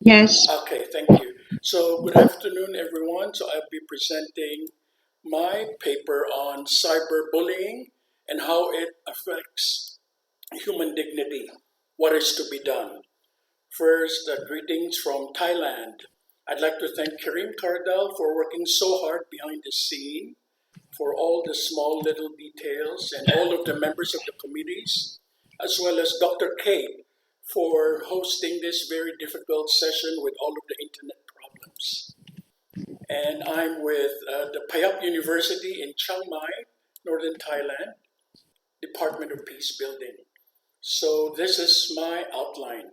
Yes. Okay, thank you. So, good afternoon, everyone. So, I'll be presenting my paper on cyberbullying and how it affects human dignity. What is to be done? First, greetings from Thailand. I'd like to thank Karim Kardal for working so hard behind the scene for all the small little details and all of the members of the committees, as well as Dr. Kate for hosting this very difficult session with all of the internet problems. And I'm with the Payap University in Chiang Mai, Northern Thailand, Department of Peace Building. So this is my outline,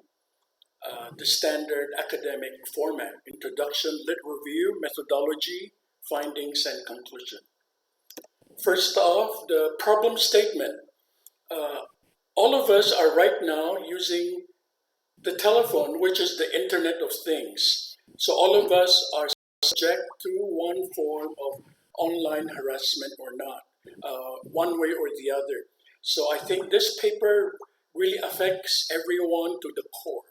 the standard academic format, introduction, lit review, methodology, findings, and conclusion. First off, the problem statement. Uh, all of us are right now using the telephone, which is the Internet of Things. So all of us are subject to one form of online harassment or not, one way or the other. So I think this paper really affects everyone to the core.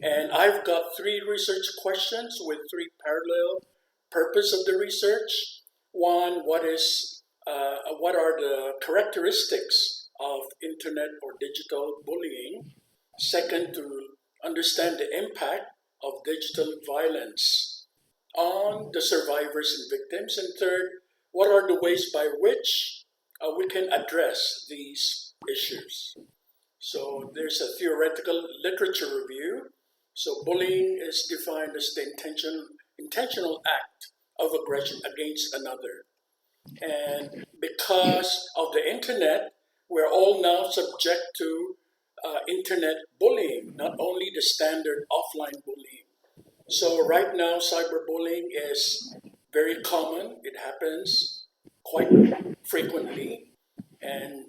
And I've got three research questions with three parallel purpose of the research. One, what are the characteristics of internet or digital bullying? Second, to understand the impact of digital violence on the survivors and victims. And third, what are the ways by which we can address these issues? So there's a theoretical literature review. So bullying is defined as the intentional act of aggression against another. And because of the internet, we're all now subject to internet bullying, not only the standard offline bullying. So right now, cyberbullying is very common. It happens quite frequently. And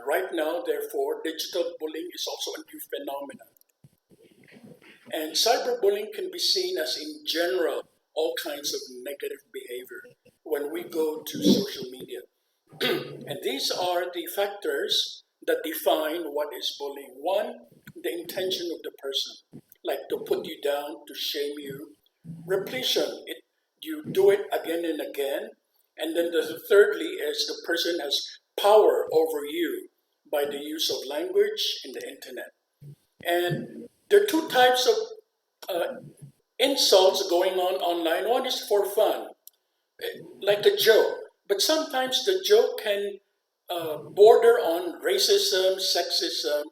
right now, therefore, digital bullying is also a new phenomenon. And cyberbullying can be seen as, in general, all kinds of negative behavior when we go to social media. And these are the factors that define what is bullying. One, the intention of the person, like to put you down, to shame you. Repletion, you do it again and again. And then thirdly is the person has power over you by the use of language in the internet. And there are two types of uh, insults going on online. One is for fun, like a joke, but sometimes the joke can border on racism, sexism,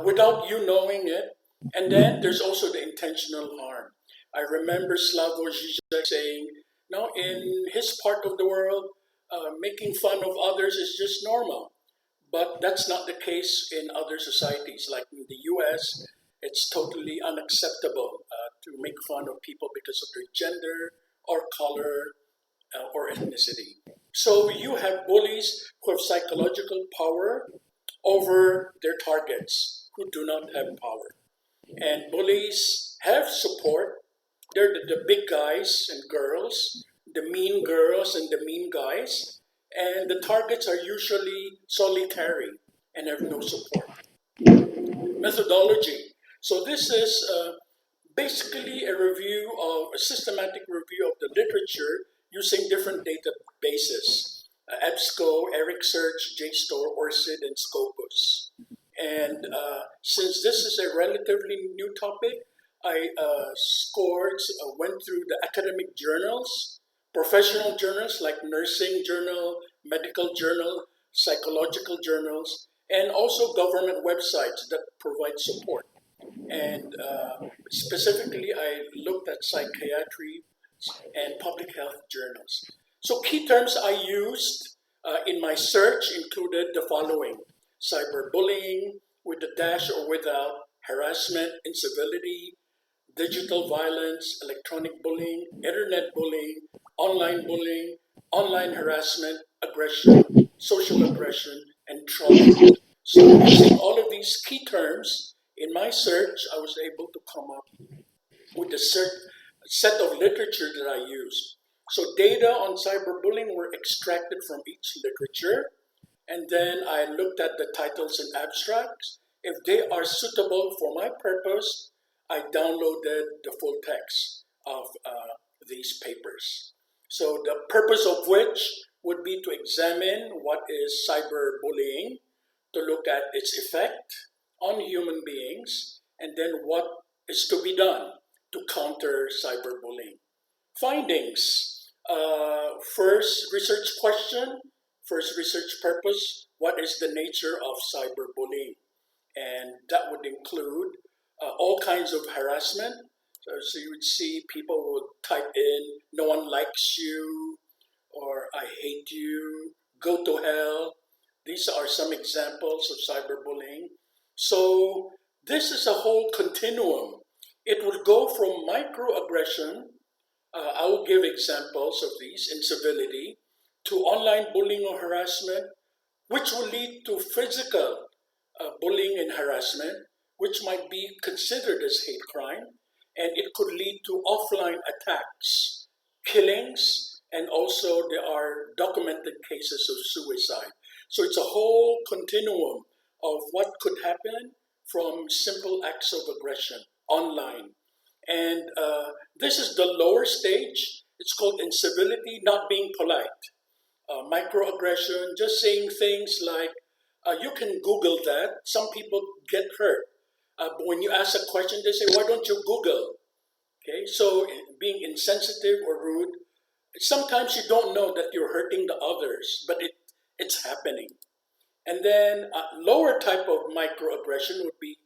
without you knowing it. And then there's also the intentional harm. I remember Slavoj Žižek saying, now in his part of the world, making fun of others is just normal. But that's not the case in other societies. Like in the US, it's totally unacceptable to make fun of people because of their gender or color or ethnicity. So you have bullies who have psychological power over their targets who do not have power. And bullies have support. They're the big guys and girls, the mean girls and the mean guys. And the targets are usually solitary and have no support. Methodology. So this is basically a systematic review of the literature using different databases, EBSCO, Eric Search, JSTOR, ORCID, and Scopus. And since this is a relatively new topic, I went through the academic journals, professional journals like nursing journal, medical journal, psychological journals, and also government websites that provide support. And specifically, I looked at psychiatry and public health journals. So key terms I used in my search included the following: cyberbullying with a dash or without, harassment, incivility, digital violence, electronic bullying, internet bullying, online harassment, aggression, social aggression, and trauma. So using all of these key terms in my search, I was able to come up with a set of literature that I used. So data on cyberbullying were extracted from each literature, and then I looked at the titles and abstracts. If they are suitable for my purpose, I downloaded the full text of these papers. So the purpose of which would be to examine what is cyberbullying, to look at its effect on human beings, and then what is to be done to counter cyberbullying. Findings. First research question, first research purpose, what is the nature of cyberbullying? And that would include all kinds of harassment. So you would see people would type in, no one likes you, or I hate you, go to hell. These are some examples of cyberbullying. So this is a whole continuum. It would go from microaggression, I will give examples of these, incivility, to online bullying or harassment, which will lead to physical bullying and harassment, which might be considered as hate crime, and it could lead to offline attacks, killings, and also there are documented cases of suicide. So it's a whole continuum of what could happen from simple acts of aggression online. And this is the lower stage. It's called incivility, not being polite. Microaggression, just saying things like, you can Google that. Some people get hurt. But when you ask a question, they say, why don't you Google? Okay, so being insensitive or rude, sometimes you don't know that you're hurting the others, but it's happening. And then a lower type of microaggression would be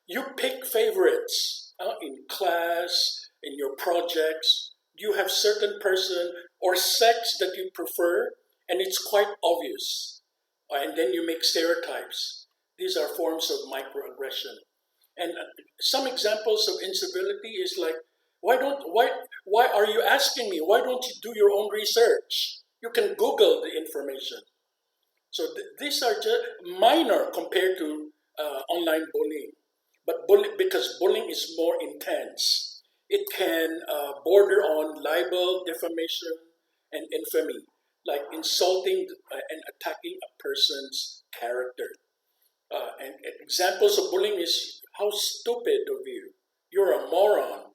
you pick favorites in class, in your projects. You have certain person or sex that you prefer, and it's quite obvious. And then you make stereotypes. These are forms of microaggression. And some examples of incivility is like, why are you asking me? Why don't you do your own research? You can Google the information. So these are just minor compared to online bullying. But because bullying is more intense, it can border on libel, defamation, and infamy, like insulting and attacking a person's character. And examples of bullying is how stupid of you. You're a moron.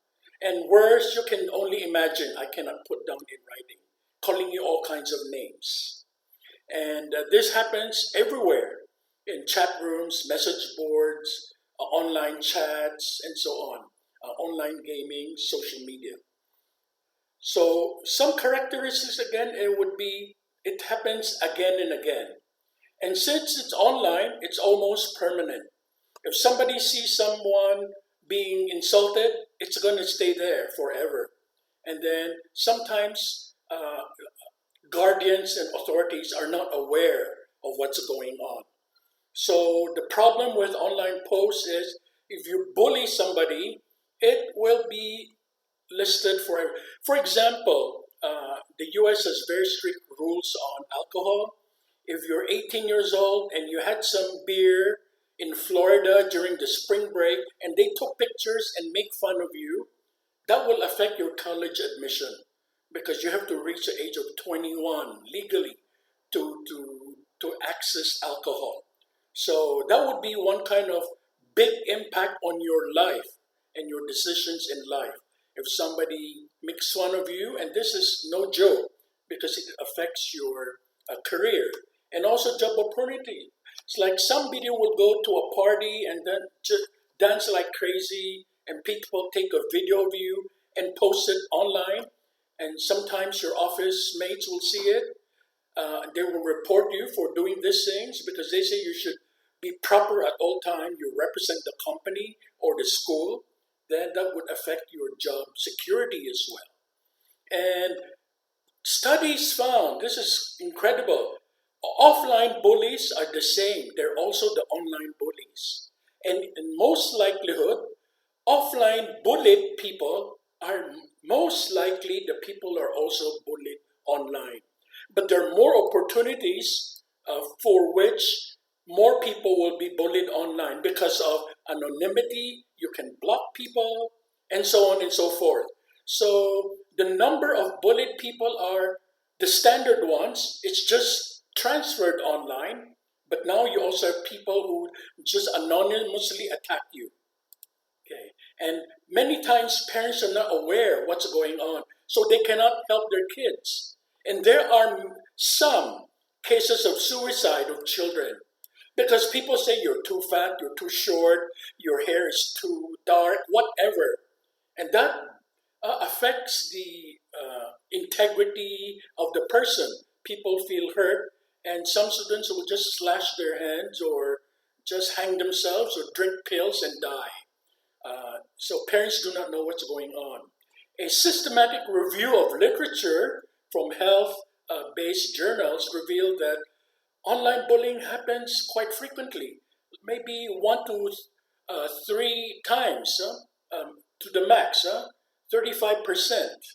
And worse, you can only imagine, I cannot put down in writing, calling you all kinds of names. And this happens everywhere, in chat rooms, message boards, online chats, and so on, online gaming, social media. So some characteristics, again, it would be, it happens again and again. And since it's online, it's almost permanent. If somebody sees someone being insulted, it's going to stay there forever. And then sometimes guardians and authorities are not aware of what's going on. So the problem with online posts is if you bully somebody, it will be listed forever. For example, the US has very strict rules on alcohol. If you're 18 years old and you had some beer in Florida during the spring break and they took pictures and make fun of you, that will affect your college admission because you have to reach the age of 21 legally to access alcohol. So that would be one kind of big impact on your life and your decisions in life. If somebody makes fun of you, and this is no joke because it affects your career and also job opportunity. It's like some video will go to a party and then just dance like crazy, and people take a video of you and post it online, and sometimes your office mates will see it. They will report you for doing these things because they say you should be proper at all times. You represent the company or the school. Then that would affect your job security as well. And studies found, this is incredible, offline bullies are the same. They're also the online bullies. And in most likelihood, offline bullied people are most likely the people are also bullied online. But there are more opportunities for which more people will be bullied online because of anonymity. You can block people and so on and so forth. So the number of bullied people are the standard ones. It's just transferred online. But now you also have people who just anonymously attack you. Okay. And many times parents are not aware what's going on, so they cannot help their kids. And there are some cases of suicide of children because people say you're too fat, you're too short, your hair is too dark, whatever. And that affects the integrity of the person. People feel hurt, and some students will just slash their hands or just hang themselves or drink pills and die. So parents do not know what's going on. A systematic review of literature from health-based journals revealed that online bullying happens quite frequently, maybe 1 to 3 times to the max, 35%.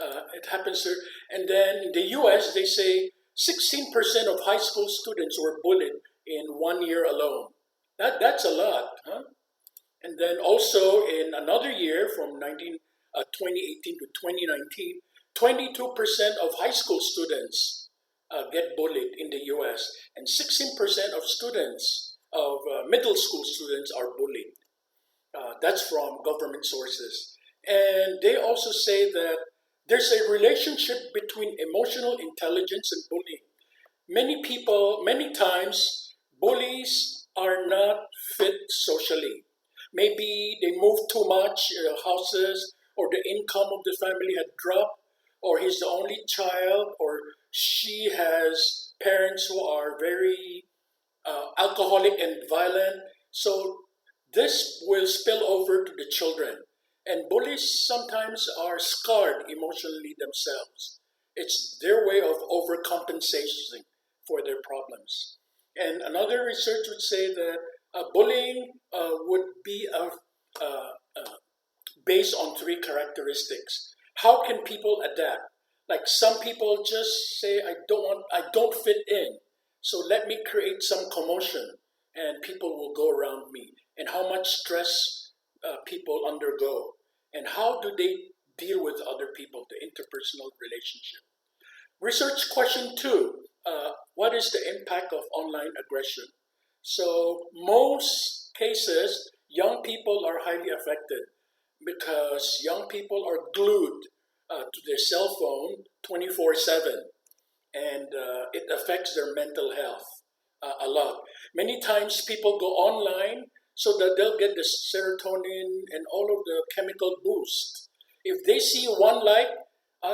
It happens there. And then in the US, they say 16% of high school students were bullied in 1 year alone. That's a lot, huh? And then also in another year from 2018 to 2019, 22% of high school students get bullied in the US, and 16% of middle school students are bullied. That's from government sources. And they also say that there's a relationship between emotional intelligence and bullying. Many times, bullies are not fit socially. Maybe they move too much houses, or the income of the family had dropped, or he's the only child, or she has parents who are very alcoholic and violent. So this will spill over to the children. And bullies sometimes are scarred emotionally themselves. It's their way of overcompensating for their problems. And another research would say that bullying would be based on 3 characteristics. How can people adapt? Like some people just say, I don't fit in. So let me create some commotion and people will go around me. And how much stress people undergo. And how do they deal with other people, the interpersonal relationship? Research question 2, what is the impact of online aggression? So most cases, young people are highly affected because young people are glued to their cell phone 24/7, and it affects their mental health a lot. Many times people go online so that they'll get the serotonin and all of the chemical boost. If they see one like,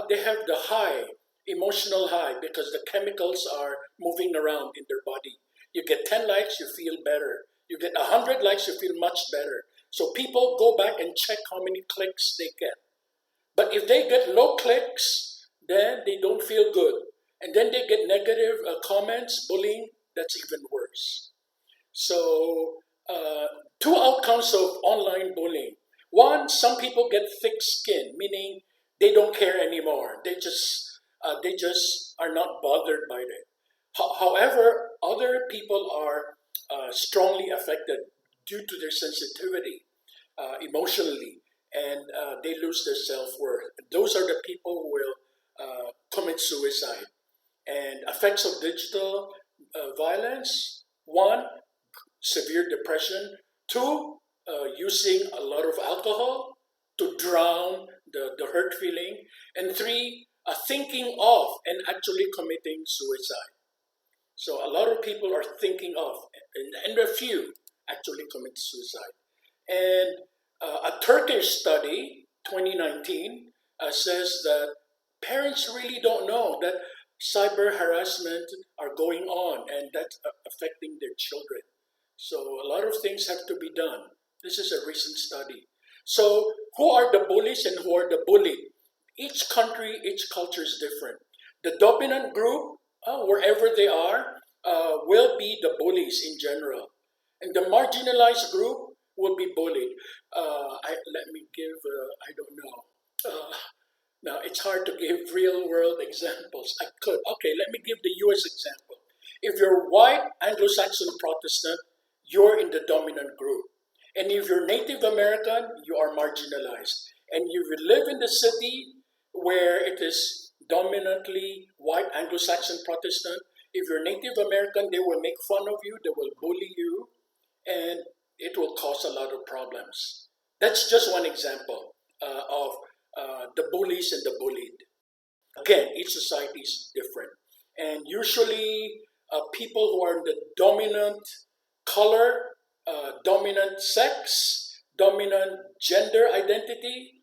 they have the high, emotional high, because the chemicals are moving around in their body. You get 10 likes, you feel better. You get 100 likes, you feel much better. So people go back and check how many clicks they get. But if they get low clicks, then they don't feel good. And then they get negative comments, bullying, that's even worse. So, 2 outcomes of online bullying. One, some people get thick skin, meaning they don't care anymore. They just are not bothered by it. However, other people are strongly affected due to their sensitivity emotionally, and they lose their self-worth. Those are the people who will commit suicide. And effects of digital violence: 1, severe depression; 2, using a lot of alcohol to drown the hurt feeling; and 3, thinking of and actually committing suicide. So a lot of people are thinking of, and a few actually commit suicide. And a Turkish study, 2019, says that parents really don't know that cyber harassment are going on and that's affecting their children. So a lot of things have to be done. This is a recent study. So who are the bullies and who are the bullied? Each country, each culture is different. The dominant group, wherever they are, will be the bullies in general. And the marginalized group will be bullied. Let me give, I don't know. Now, it's hard to give real world examples. I could. Okay, let me give the US example. If you're white, Anglo-Saxon Protestant, you're in the dominant group. And if you're Native American, you are marginalized. And if you live in the city where it is dominantly white, Anglo-Saxon Protestant, if you're Native American, they will make fun of you, they will bully you, and it will cause a lot of problems. That's just one example of the bullies and the bullied. Again, each society is different. And usually, people who are in the dominant color, dominant sex, dominant gender identity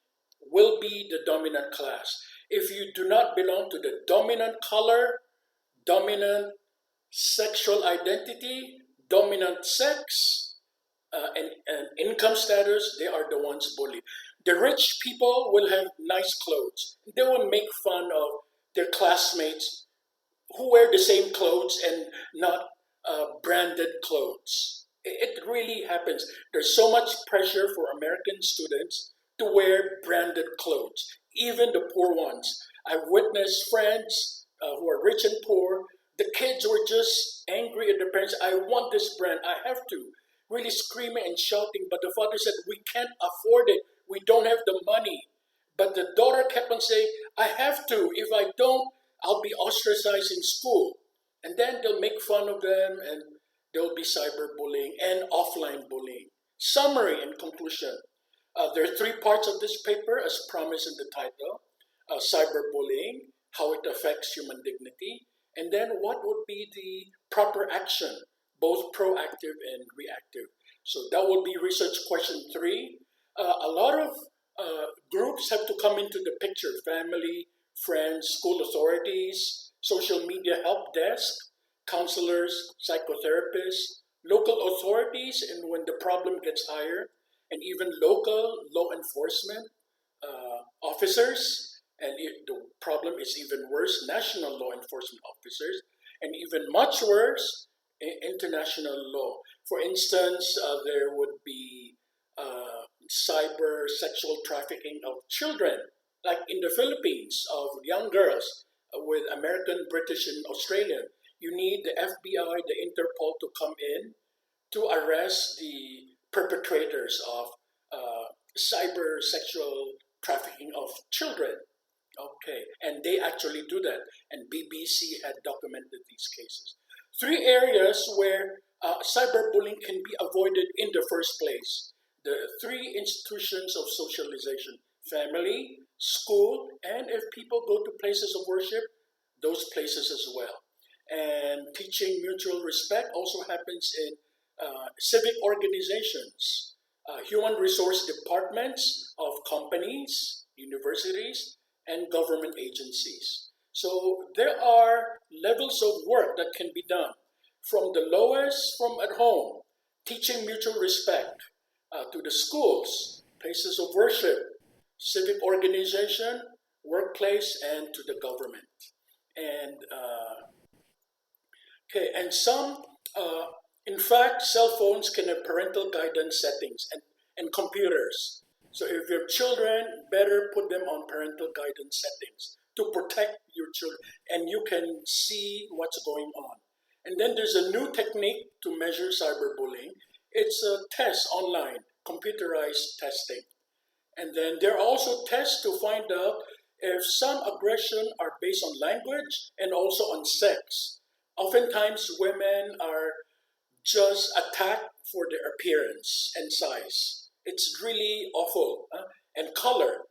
will be the dominant class. If you do not belong to the dominant color, dominant sexual identity, dominant sex, and income status, they are the ones bullied. The rich people will have nice clothes. They will make fun of their classmates who wear the same clothes and not branded clothes. It really happens. There's so much pressure for American students to wear branded clothes, even the poor ones. I've witnessed friends who are rich and poor. The kids were just angry at their parents. I want this brand. I have to. Really screaming and shouting. But the father said, we can't afford it. We don't have the money. But the daughter kept on saying, I have to. If I don't, I'll be ostracized in school. And then they'll make fun of them and there'll be cyberbullying and offline bullying. Summary and conclusion. There are three parts of this paper as promised in the title. Cyberbullying, how it affects human dignity, and then what would be the proper action, both proactive and reactive. So that will be research question 3. A lot of groups have to come into the picture: family, friends, school authorities, social media help desk, counselors, psychotherapists, local authorities, and when the problem gets higher, and even local law enforcement officers, and the problem is even worse, national law enforcement officers, and even much worse, international law. For instance, there would be cyber sexual trafficking of children, like in the Philippines, of young girls with American, British, and Australian. You need the FBI, the Interpol to come in to arrest the perpetrators of cyber sexual trafficking of children. Okay, and they actually do that, and BBC had documented these cases. 3 areas where cyberbullying can be avoided in the first place. The 3 institutions of socialization: family, school, and if people go to places of worship, those places as well. And teaching mutual respect also happens in civic organizations, human resource departments of companies, universities, and government agencies. So there are levels of work that can be done, from the lowest, from at home, teaching mutual respect, to the schools, places of worship, civic organization, workplace, and to the government. And okay, and some, uh, in fact, cell phones can have parental guidance settings, and computers. So if you have children, better put them on parental guidance settings to protect your children, and you can see what's going on. And then there's a new technique to measure cyberbullying. It's a test online, computerized testing. And then there are also tests to find out if some aggression are based on language and also on sex. Oftentimes, women are just attacked for their appearance and size. It's really awful. And color.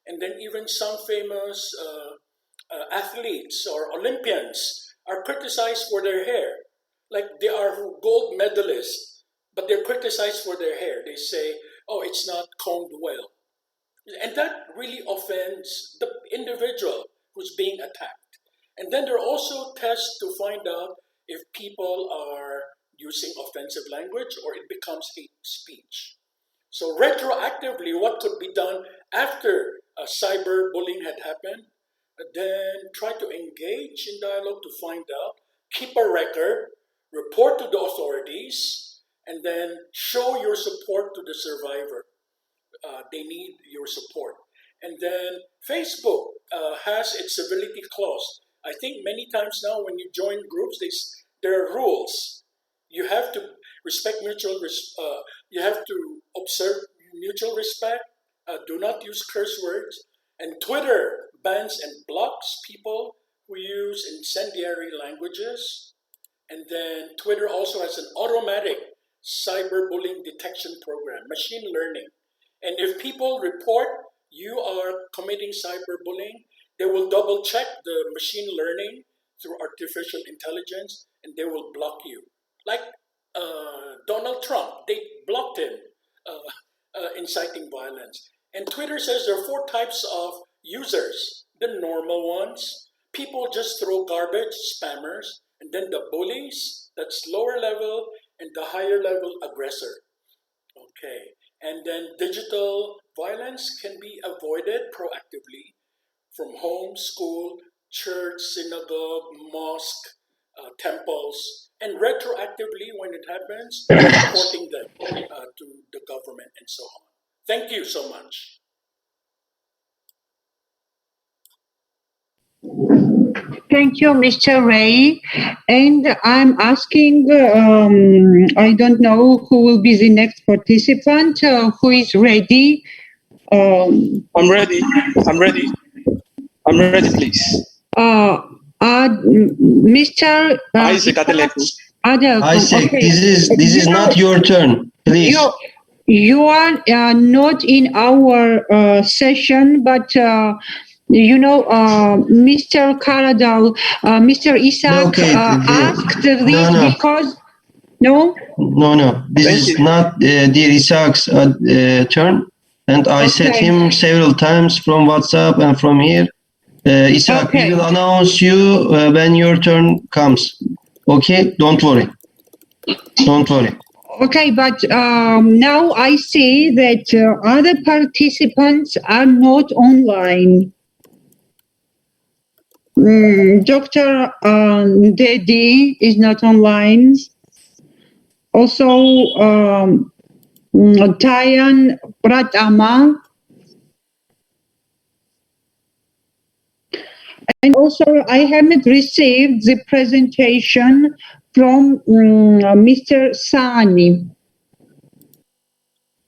And then even some famous athletes or Olympians are criticized for their hair. Like they are gold medalists, but they're criticized for their hair. They say, oh, it's not combed well. And that really offends the individual who's being attacked. And then there are also tests to find out if people are using offensive language or it becomes hate speech. So retroactively, what could be done after cyberbullying had happened? Then try to engage in dialogue to find out, keep a record, report to the authorities, and then show your support to the survivor. They need your support. And then Facebook has its civility clause. I think many times now when you join groups, there are rules. You have to respect you have to observe mutual respect. Do not use curse words. And Twitter bans and blocks people who use incendiary languages. And then Twitter also has an automatic cyberbullying detection program, machine learning. And if people report you are committing cyberbullying, they will double check the machine learning through artificial intelligence and they will block you. Like Donald Trump, they blocked him, inciting violence. And Twitter says there are four types of users: the normal ones, people just throw garbage, spammers, and then the bullies, that's lower level, and the higher level aggressor. Okay. And then digital violence can be avoided proactively from home, school, church, synagogue, mosque, temples, and retroactively when it happens, reporting them to the government and so on. Thank you so much. Thank you, Mr. Ray. And I'm asking, I don't know who will be the next participant, who is ready. I'm ready. I'm ready. I'm ready, please. Mr. Isaac Adeleku. Isaac, okay. this is not your turn, please. You are not in our session, but Mr. Karadal, Mr. Isaac asked this because no. This is not dear Isaac's turn, and I set him several times from WhatsApp and from here. Isaac, we will announce you when your turn comes. Okay, don't worry. Don't worry. Okay, but now I see that other participants are not online. Dr. Dedi is not online. Also, Tayan Pratama. And also, I haven't received the presentation from Mr. Sani.